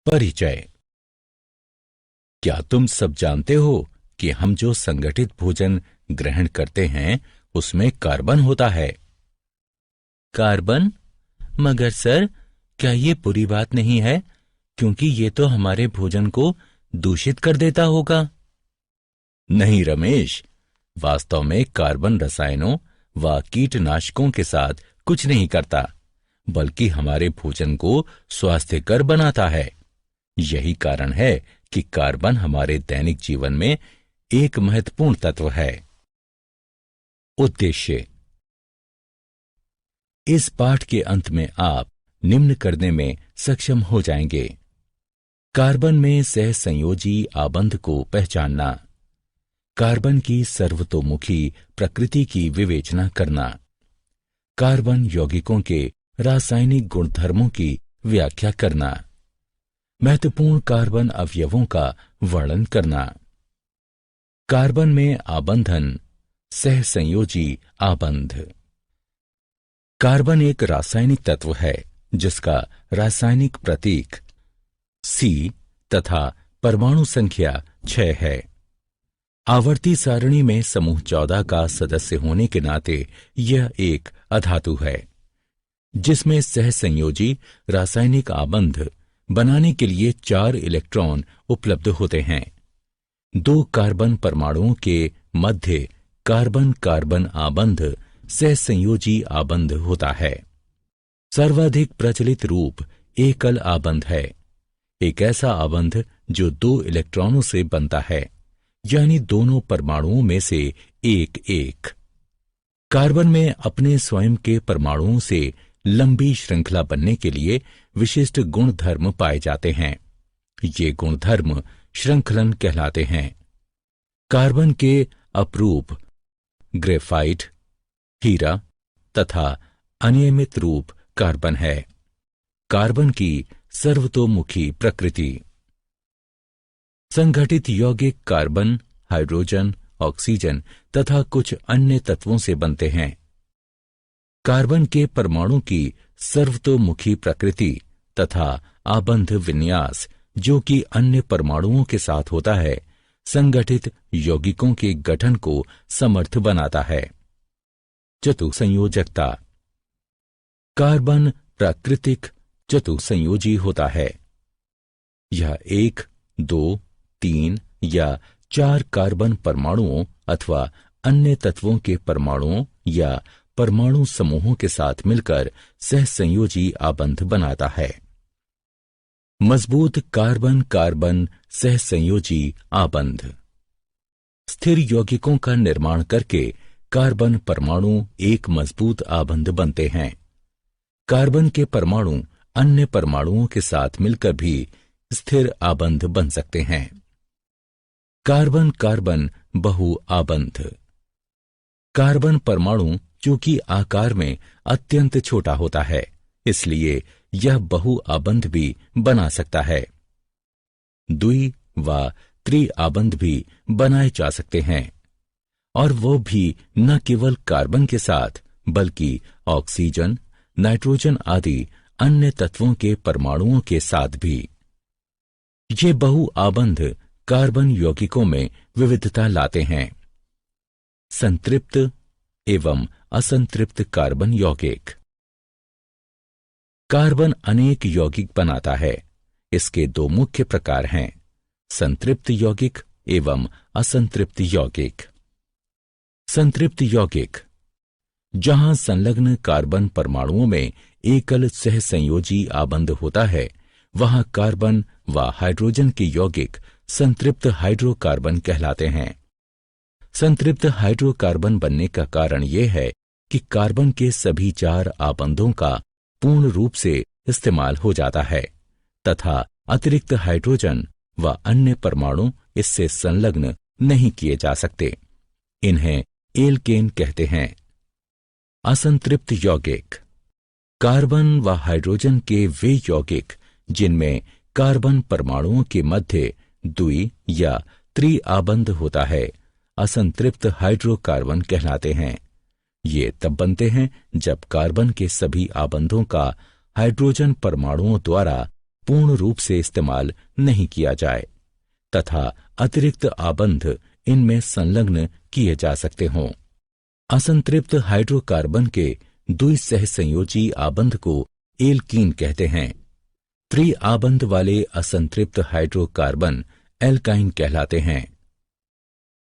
परिचय। क्या तुम सब जानते हो कि हम जो संगठित भोजन ग्रहण करते हैं उसमें कार्बन होता है? कार्बन? मगर सर, क्या ये बुरी बात नहीं है, क्योंकि ये तो हमारे भोजन को दूषित कर देता होगा। नहीं रमेश, वास्तव में कार्बन रसायनों व कीटनाशकों के साथ कुछ नहीं करता, बल्कि हमारे भोजन को स्वास्थ्यकर बनाता है। यही कारण है कि कार्बन हमारे दैनिक जीवन में एक महत्वपूर्ण तत्व है। उद्देश्य। इस पाठ के अंत में आप निम्न करने में सक्षम हो जाएंगे। कार्बन में सहसंयोजी आबंध को पहचानना, कार्बन की सर्वतोमुखी प्रकृति की विवेचना करना, कार्बन यौगिकों के रासायनिक गुणधर्मों की व्याख्या करना, महत्वपूर्ण कार्बन अवयवों का वर्णन करना। कार्बन में आबंधन, सहसंयोजी आबंध। कार्बन एक रासायनिक तत्व है जिसका रासायनिक प्रतीक C तथा परमाणु संख्या 6 है। आवर्ती सारणी में समूह 14 का सदस्य होने के नाते यह एक अधातु है, जिसमें सहसंयोजी रासायनिक आबंध बनाने के लिए 4 इलेक्ट्रॉन उपलब्ध होते हैं। 2 कार्बन परमाणुओं के मध्य कार्बन कार्बन आबंध सहसंयोजी आबंध होता है। सर्वाधिक प्रचलित रूप एकल आबंध है, एक ऐसा आबंध जो 2 इलेक्ट्रॉनों से बनता है, यानी दोनों परमाणुओं में से एक एक। कार्बन में अपने स्वयं के परमाणुओं से लंबी श्रृंखला बनने के लिए विशिष्ट गुणधर्म पाए जाते हैं। ये गुणधर्म श्रृंखलन कहलाते हैं। कार्बन के अपरूप ग्रेफाइट, हीरा तथा अनियमित रूप कार्बन है। कार्बन की सर्वतोमुखी प्रकृति। संगठित यौगिक कार्बन, हाइड्रोजन, ऑक्सीजन तथा कुछ अन्य तत्वों से बनते हैं। कार्बन के परमाणु की सर्वतोमुखी प्रकृति तथा आबंध विन्यास, जो कि अन्य परमाणुओं के साथ होता है, संगठित यौगिकों के गठन को समर्थ बनाता है। चतुसंयोजकता। कार्बन प्राकृतिक चतुसंयोजी होता है। यह 1, 2, 3 या 4 कार्बन परमाणुओं अथवा अन्य तत्वों के परमाणुओं या परमाणु समूहों के साथ मिलकर सहसंयोजी आबंध बनाता है। मजबूत कार्बन कार्बन सहसंयोजी आबंध। स्थिर यौगिकों का निर्माण करके कार्बन परमाणु एक मजबूत आबंध बनते हैं। कार्बन के परमाणु अन्य परमाणुओं के साथ मिलकर भी स्थिर आबंध बन सकते हैं। कार्बन कार्बन बहु आबंध। कार्बन परमाणु चूंकि आकार में अत्यंत छोटा होता है, इसलिए यह बहु आबंध भी बना सकता है। द्वि व त्रि आबंध भी बनाए जा सकते हैं, और वो भी न केवल कार्बन के साथ बल्कि ऑक्सीजन, नाइट्रोजन आदि अन्य तत्वों के परमाणुओं के साथ भी। ये बहु आबंध कार्बन यौगिकों में विविधता लाते हैं। संतृप्त एवं असंतृप्त कार्बन यौगिक। कार्बन अनेक यौगिक बनाता है। इसके 2 मुख्य प्रकार हैं, संतृप्त यौगिक एवं असंतृप्त यौगिक। संतृप्त यौगिक, जहां संलग्न कार्बन परमाणुओं में एकल सहसंयोजी आबंध होता है, वहां कार्बन व हाइड्रोजन के यौगिक संतृप्त हाइड्रोकार्बन कहलाते हैं। संतृप्त हाइड्रोकार्बन बनने का कारण यह है कि कार्बन के सभी 4 आबंधों का पूर्ण रूप से इस्तेमाल हो जाता है तथा अतिरिक्त हाइड्रोजन व अन्य परमाणु इससे संलग्न नहीं किए जा सकते। इन्हें एल्केन कहते हैं। असंतृप्त यौगिक, कार्बन व हाइड्रोजन के वे यौगिक जिनमें कार्बन परमाणुओं के मध्य द्वि या त्रि आबंध होता है, असंतृप्त हाइड्रोकार्बन कहलाते हैं। ये तब बनते हैं जब कार्बन के सभी आबंधों का हाइड्रोजन परमाणुओं द्वारा पूर्ण रूप से इस्तेमाल नहीं किया जाए तथा अतिरिक्त आबंध इनमें संलग्न किए जा सकते हों। असंतृप्त हाइड्रोकार्बन के द्विसह संयोजी आबंध को एल्कीन कहते हैं। त्रिआबंध वाले असंतृप्त हाइड्रोकार्बन एल्काइन कहलाते हैं।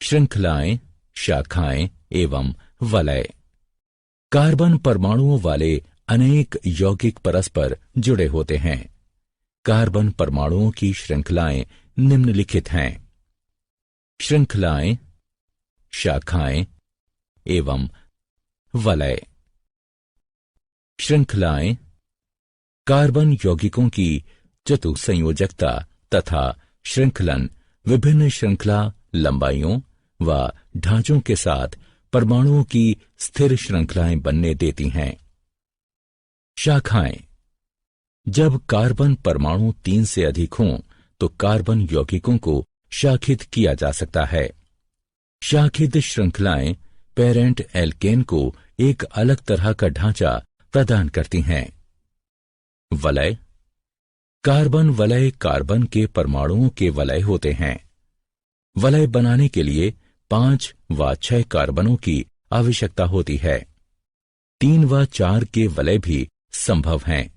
श्रृंखलाएं, शाखाएं एवं वलय। कार्बन परमाणुओं वाले अनेक यौगिक परस्पर जुड़े होते हैं। कार्बन परमाणुओं की श्रृंखलाएं निम्नलिखित हैं: श्रृंखलाएं, शाखाएं एवं वलय। श्रृंखलाएं कार्बन यौगिकों की चतुसंयोजकता तथा श्रृंखलन विभिन्न श्रृंखला लंबाइयों व ढांचों के साथ परमाणुओं की स्थिर श्रृंखलाएं बनने देती हैं। शाखाएं। जब कार्बन परमाणु 3 से अधिक हों तो कार्बन यौगिकों को शाखित किया जा सकता है। शाखित श्रृंखलाएं पेरेंट एल्केन को एक अलग तरह का ढांचा प्रदान करती हैं। वलय। कार्बन वलय कार्बन के परमाणुओं के वलय होते हैं। वलय बनाने के लिए 5 व 6 कार्बनों की आवश्यकता होती है। 3 व 4 के वलय भी संभव हैं,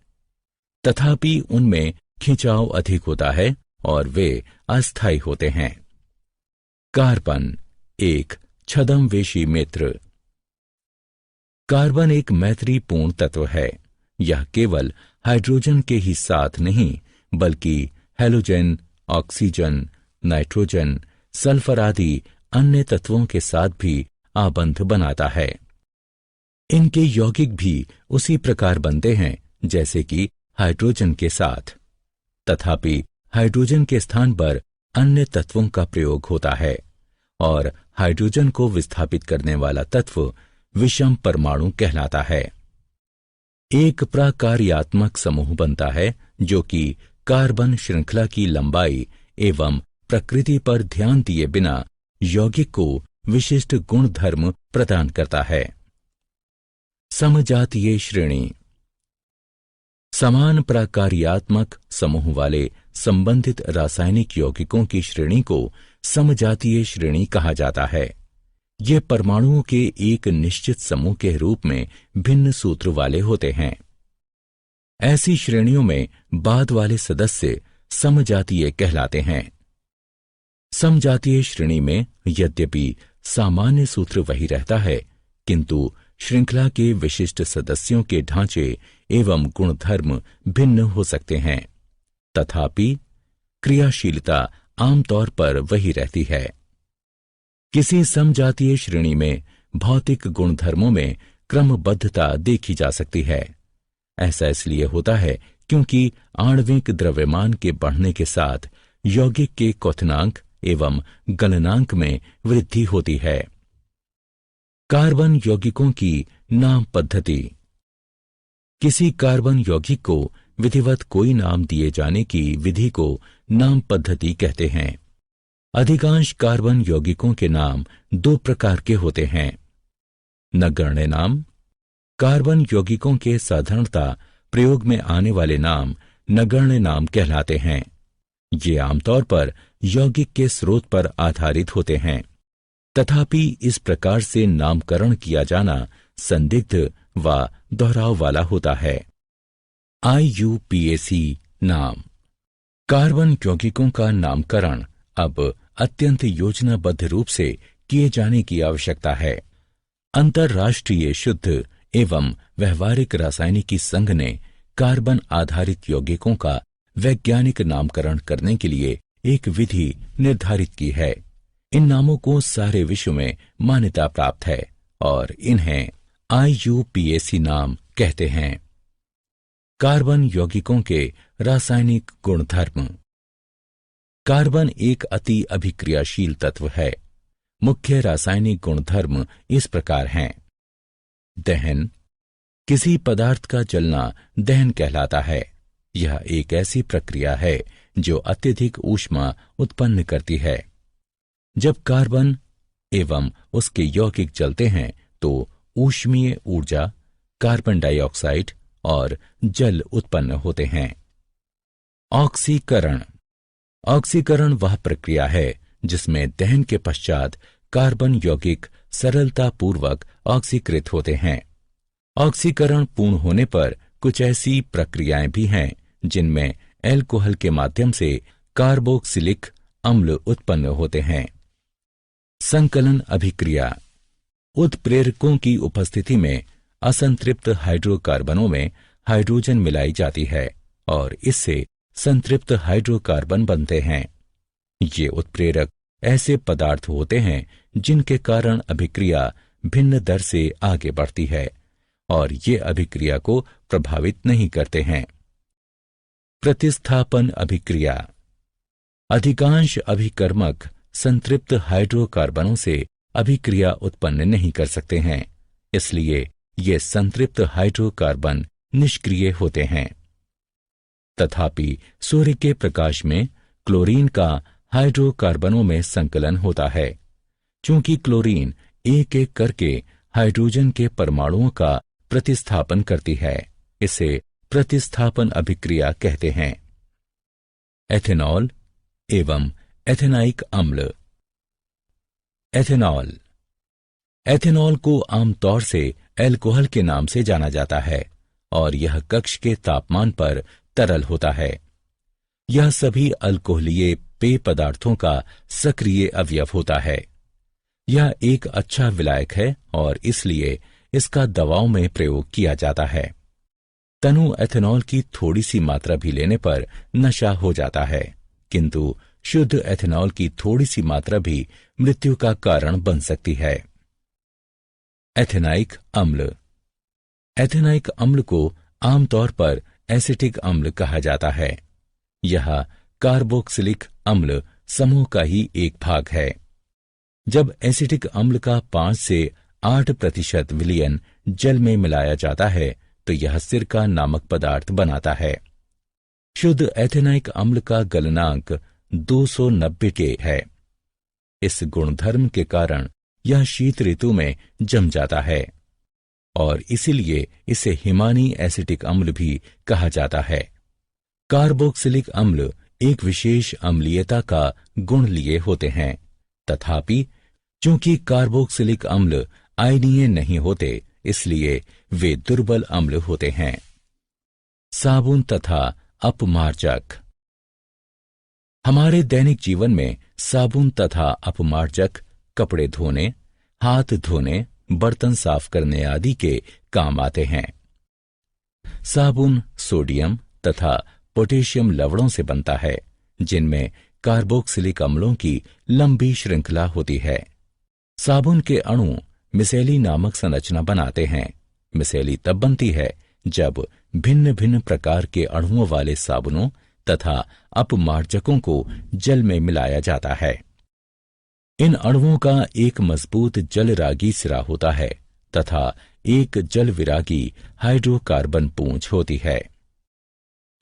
तथापि उनमें खिंचाव अधिक होता है और वे अस्थायी होते हैं। कार्बन एक छद्मवेशी मित्र। कार्बन एक मैत्रीपूर्ण तत्व है। यह केवल हाइड्रोजन के ही साथ नहीं बल्कि हैलोजन, ऑक्सीजन, नाइट्रोजन, सल्फर आदि अन्य तत्वों के साथ भी आबंध बनाता है। इनके यौगिक भी उसी प्रकार बनते हैं जैसे कि हाइड्रोजन के साथ, तथापि हाइड्रोजन के स्थान पर अन्य तत्वों का प्रयोग होता है और हाइड्रोजन को विस्थापित करने वाला तत्व विषम परमाणु कहलाता है। एक प्राकार्यात्मक समूह बनता है जो कि कार्बन श्रृंखला की लंबाई एवं प्रकृति पर ध्यान दिए बिना यौगिक को विशिष्ट गुण धर्म प्रदान करता है। समजातीय श्रेणी। समान प्राकार्यात्मक समूह वाले संबंधित रासायनिक यौगिकों की श्रेणी को समजातीय श्रेणी कहा जाता है। ये परमाणुओं के एक निश्चित समूह के रूप में भिन्न सूत्र वाले होते हैं। ऐसी श्रेणियों में बाद वाले सदस्य समजातीय कहलाते हैं। समजातीय श्रेणी में यद्यपि सामान्य सूत्र वही रहता है, किंतु श्रृंखला के विशिष्ट सदस्यों के ढांचे एवं गुणधर्म भिन्न हो सकते हैं, तथापि क्रियाशीलता आमतौर पर वही रहती है। किसी समजातीय श्रेणी में भौतिक गुणधर्मों में क्रमबद्धता देखी जा सकती है। ऐसा इसलिए होता है क्योंकि आणविक द्रव्यमान के बढ़ने के साथ यौगिक के क्वथनांक एवं गलनांक में वृद्धि होती है। कार्बन यौगिकों की नाम पद्धति। किसी कार्बन यौगिक को विधिवत कोई नाम दिए जाने की विधि को नाम पद्धति कहते हैं। अधिकांश कार्बन यौगिकों के नाम 2 प्रकार के होते हैं। नगण्य नाम। कार्बन यौगिकों के साधारणता प्रयोग में आने वाले नाम नगण्य नाम कहलाते हैं। ये आमतौर पर यौगिक के स्रोत पर आधारित होते हैं, तथापि इस प्रकार से नामकरण किया जाना संदिग्ध व दोहराव वाला होता है। IUPAC नाम। कार्बन यौगिकों का नामकरण अब अत्यंत योजनाबद्ध रूप से किए जाने की आवश्यकता है। अंतर्राष्ट्रीय शुद्ध एवं व्यवहारिक रासायनिकी संघ ने कार्बन आधारित यौगिकों का वैज्ञानिक नामकरण करने के लिए एक विधि निर्धारित की है। इन नामों को सारे विश्व में मान्यता प्राप्त है और इन्हें IUPAC नाम कहते हैं। कार्बन यौगिकों के रासायनिक गुणधर्म। कार्बन एक अति अभिक्रियाशील तत्व है। मुख्य रासायनिक गुणधर्म इस प्रकार हैं। दहन। किसी पदार्थ का जलना दहन कहलाता है। यह एक ऐसी प्रक्रिया है जो अत्यधिक ऊष्मा उत्पन्न करती है। जब कार्बन एवं उसके यौगिक जलते हैं तो ऊष्मीय ऊर्जा, कार्बन डाइऑक्साइड और जल उत्पन्न होते हैं। ऑक्सीकरण। ऑक्सीकरण वह प्रक्रिया है जिसमें दहन के पश्चात कार्बन यौगिक सरलतापूर्वक ऑक्सीकृत होते हैं। ऑक्सीकरण पूर्ण होने पर कुछ ऐसी प्रक्रियाएं भी हैं जिनमें एल्कोहल के माध्यम से कार्बोक्सिलिक अम्ल उत्पन्न होते हैं। संकलन अभिक्रिया। उत्प्रेरकों की उपस्थिति में असंतृप्त हाइड्रोकार्बनों में हाइड्रोजन मिलाई जाती है और इससे संतृप्त हाइड्रोकार्बन बनते हैं। ये उत्प्रेरक ऐसे पदार्थ होते हैं जिनके कारण अभिक्रिया भिन्न दर से आगे बढ़ती है और ये अभिक्रिया को प्रभावित नहीं करते हैं। प्रतिस्थापन अभिक्रिया। अधिकांश अभिकर्मक संतृप्त हाइड्रोकार्बनों से अभिक्रिया उत्पन्न नहीं कर सकते हैं, इसलिए ये संतृप्त हाइड्रोकार्बन निष्क्रिय होते हैं। तथापि सूर्य के प्रकाश में क्लोरीन का हाइड्रोकार्बनों में संकलन होता है। चूंकि क्लोरीन एक एक करके हाइड्रोजन के परमाणुओं का प्रतिस्थापन करती है, इसे प्रतिस्थापन अभिक्रिया कहते हैं। एथेनॉल एवं एथेनाइक अम्ल। एथेनॉल। एथेनॉल को आमतौर से एल्कोहल के नाम से जाना जाता है और यह कक्ष के तापमान पर तरल होता है। यह सभी अल्कोहलीय पेय पदार्थों का सक्रिय अवयव होता है। यह एक अच्छा विलायक है और इसलिए इसका दवाओं में प्रयोग किया जाता है। तनु एथेनॉल की थोड़ी सी मात्रा भी लेने पर नशा हो जाता है, किंतु शुद्ध एथेनॉल की थोड़ी सी मात्रा भी मृत्यु का कारण बन सकती है। एथेनाइक अम्ल। एथेनाइक अम्ल को आमतौर पर एसिटिक अम्ल कहा जाता है। यह कार्बोक्सिलिक अम्ल समूह का ही एक भाग है। जब एसिटिक अम्ल का 5 से 8% विलयन जल में मिलाया जाता है तो यह सिरका नामक पदार्थ बनाता है। शुद्ध एथेनाइक अम्ल का गलनांक 290 के है। इस गुणधर्म के कारण यह शीत ऋतु में जम जाता है और इसीलिए इसे हिमानी एसिटिक अम्ल भी कहा जाता है। कार्बोक्सिलिक अम्ल एक विशेष अम्लीयता का गुण लिए होते हैं, तथापि चूंकि कार्बोक्सिलिक अम्ल आयनीय नहीं होते, इसलिए वे दुर्बल अम्ल होते हैं। साबुन तथा अपमार्जक। हमारे दैनिक जीवन में साबुन तथा अपमार्जक कपड़े धोने, हाथ धोने, बर्तन साफ करने आदि के काम आते हैं। साबुन सोडियम तथा पोटेशियम लवणों से बनता है, जिनमें कार्बोक्सिलिक अम्लों की लंबी श्रृंखला होती है। साबुन के अणु मिसेली नामक संरचना बनाते हैं। मिसेली तब बनती है जब भिन्न भिन्न प्रकार के अणुओं वाले साबुनों तथा अपमार्जकों को जल में मिलाया जाता है। इन अणुओं का एक मजबूत जलरागी सिरा होता है तथा एक जल विरागी हाइड्रोकार्बन पूंछ होती है।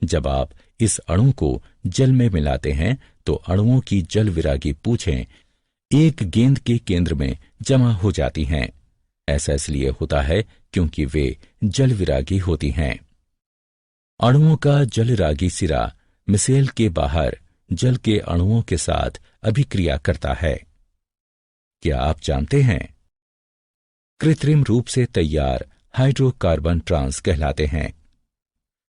जब आप इस अणु को जल में मिलाते हैं तो अणुओं की जल विरागी पूंछें एक गेंद के केंद्र में जमा हो जाती हैं। ऐसा इसलिए होता है क्योंकि वे जल विरागी होती हैं। अणुओं का जलरागी सिरा मिसेल के बाहर जल के अणुओं के साथ अभिक्रिया करता है। क्या आप जानते हैं? कृत्रिम रूप से तैयार हाइड्रोकार्बन ट्रांस कहलाते हैं।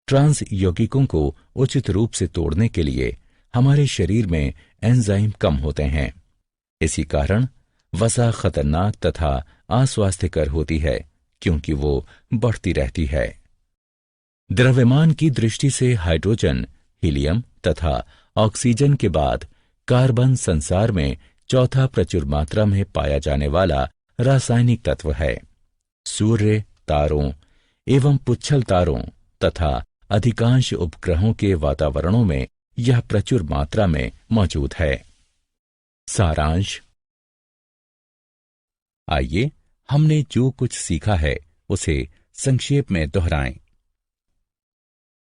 ट्रांस यौगिकों को उचित रूप से तोड़ने के लिए हमारे शरीर में एंजाइम कम होते हैं। इसी कारण वसा खतरनाक तथा अस्वास्थ्यकर होती है, क्योंकि वो बढ़ती रहती है। द्रव्यमान की दृष्टि से हाइड्रोजन, हीलियम तथा ऑक्सीजन के बाद कार्बन संसार में चौथा प्रचुर मात्रा में पाया जाने वाला रासायनिक तत्व है। सूर्य, तारों एवं पुच्छल तारों तथा अधिकांश उपग्रहों के वातावरणों में यह प्रचुर मात्रा में मौजूद है। सारांश। आइए हमने जो कुछ सीखा है उसे संक्षेप में दोहराएं।